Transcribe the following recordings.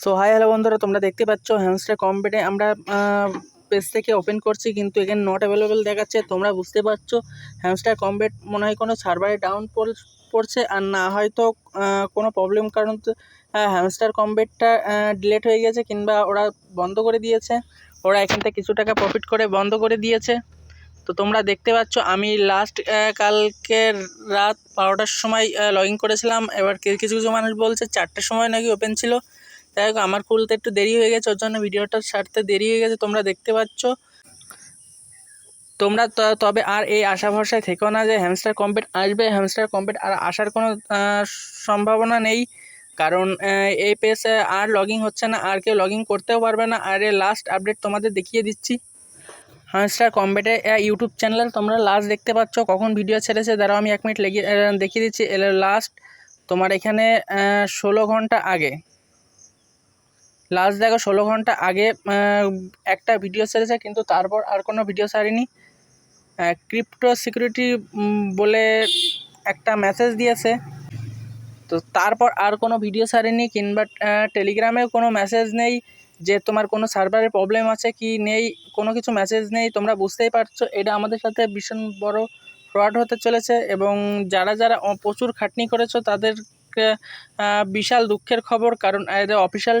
So hi hello বন্ধুরা, তোমরা দেখতে পাচ্ছ হ্যামস্টার কম্বেটে আমরা পেজ থেকে ওপেন করছি, কিন্তু এখানে নট অ্যাভেলেবেল দেখাচ্ছে। তোমরা বুঝতে পারছো হ্যামস্টার কম্বেট মনে হয় কোনো সার্ভারে ডাউন পড়ছে, আর না হয়তো কোনো প্রবলেম কারণ হ্যামস্টার কম্বেটটা ডিলেট হয়ে গেছে, কিংবা ওরা বন্ধ করে দিয়েছে। ওরা এখান থেকে কিছু টাকা প্রফিট করে বন্ধ করে দিয়েছে। তো তোমরা দেখতে পাচ্ছ আমি লাস্ট কালকে রাত 12টার সময় লগ ইন করেছিলাম। এবার কিছু কিছু মানুষ বলছে 4টার সময় নাকি ওপেন ছিল। যাই হোক, আমার খুলতে একটু দেরি হয়ে গেছে, ওর জন্য ভিডিওটা ছাড়তে দেরি হয়ে গেছে। তোমরা দেখতে পাচ্ছ, তোমরা তবে আর এই আশা ভরসায় থেকো না যে হ্যামস্টার কম্বেট আসবে। হ্যামস্টার কম্বেট আর আসার কোনো সম্ভাবনা নেই, কারণ এই পেজে আর লগ ইন হচ্ছে না, আর কেউ লগ ইন করতেও পারবে না। আর এর লাস্ট আপডেট তোমাদের দেখিয়ে দিচ্ছি। হ্যামস্টার কম্বেটে ইউটিউব চ্যানেল তোমরা লাস্ট দেখতে পাচ্ছ কখন ভিডিও ছেড়েছে। দাঁড়াও আমি 1 মিনিট দেখিয়ে দিচ্ছি। এর লাস্ট তোমার এখানে 16 ঘন্টা আগে, লাস্ট দেখো 16 ঘন্টা আগে একটা ভিডিও ছেড়েছে, কিন্তু তারপর আর কোনো ভিডিও ছাড়েনি। ক্রিপ্টো সিকিউরিটি বলে একটা মেসেজ দিয়েছে, তো তারপর আর কোনো ভিডিও ছাড়েনি, কিংবা টেলিগ্রামেও কোনো মেসেজ নেই যে তোমার কোনো সার্ভারের প্রবলেম আছে কি নেই, কোনো কিছু মেসেজ নেই। তোমরা বুঝতেই পারছো এটা আমাদের সাথে ভীষণ বড় ফ্রড হতে চলেছে, এবং যারা যারা প্রচুর খাটনি করেছো তাদেরকে বিশাল দুঃখের খবর। কারণ এদের অফিসিয়াল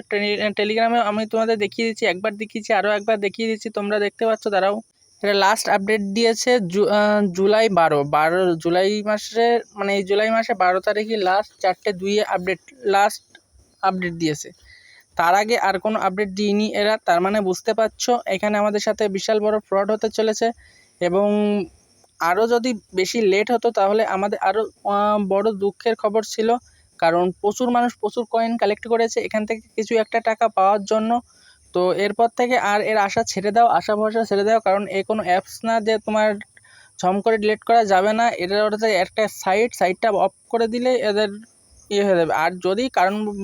টেলিগ্রামে আমি তোমাদের দেখিয়ে দিচ্ছি, একবার দেখিয়েছি, আরও একবার দেখিয়ে দিচ্ছি। তোমরা দেখতে পাচ্ছ, দাঁড়াও। এটা লাস্ট আপডেট দিয়েছে জুলাই 12 জুলাই মাসে, মানে এই জুলাই মাসে 12 তারিখে লাস্ট 4:02 লাস্ট আপডেট দিয়েছে। তার আগে আর কোনো আপডেট দিইনি এরা। তার মানে বুঝতে পারছো এখানে আমাদের সাথে বিশাল বড় ফ্রড হতে চলেছে, এবং আরও যদি বেশি লেট হতো তাহলে আমাদের আরও বড় দুঃখের খবর ছিল। কারণ প্রচুর মানুষ প্রচুর কয়েন কালেক্ট করেছে এখান থেকে কিছু একটা টাকা পাওয়ার জন্য। তো এরপর থেকে আর এর আশা ছেড়ে দাও, আশা ভরসা ছেড়ে দাও, কারণ এ কোনো অ্যাপস না যে তোমার ঝম করে ডিলিট করা যাবে না। এদের ওটাতে একটা সাইটটা অফ করে দিলে এদের ইয়ে হয়ে যাবে। আর যদি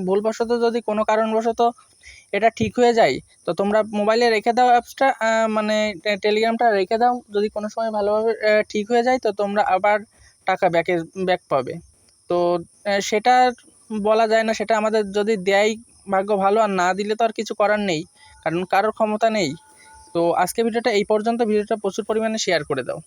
ভুলবশত যদি কোনো কারণবশত এটা ঠিক হয়ে যায়, তো তোমরা মোবাইলে রেখে দাও অ্যাপসটা, মানে টেলিগ্রামটা রেখে দাও। যদি কোনো সময় ভালোভাবে ঠিক হয়ে যায়, তো তোমরা আবার টাকা ব্যাক পাবে। তো সেটা বলা যায় না, সেটা আমাদের যদি দেয় ভাগ্য ভালো, আর না দিলে তো আর কিছু করার নেই, কারণ কারোর ক্ষমতা নেই। তো আজকে ভিডিওটা এই পর্যন্ত। ভিডিওটা প্রচুর পরিমাণে শেয়ার করে দাও।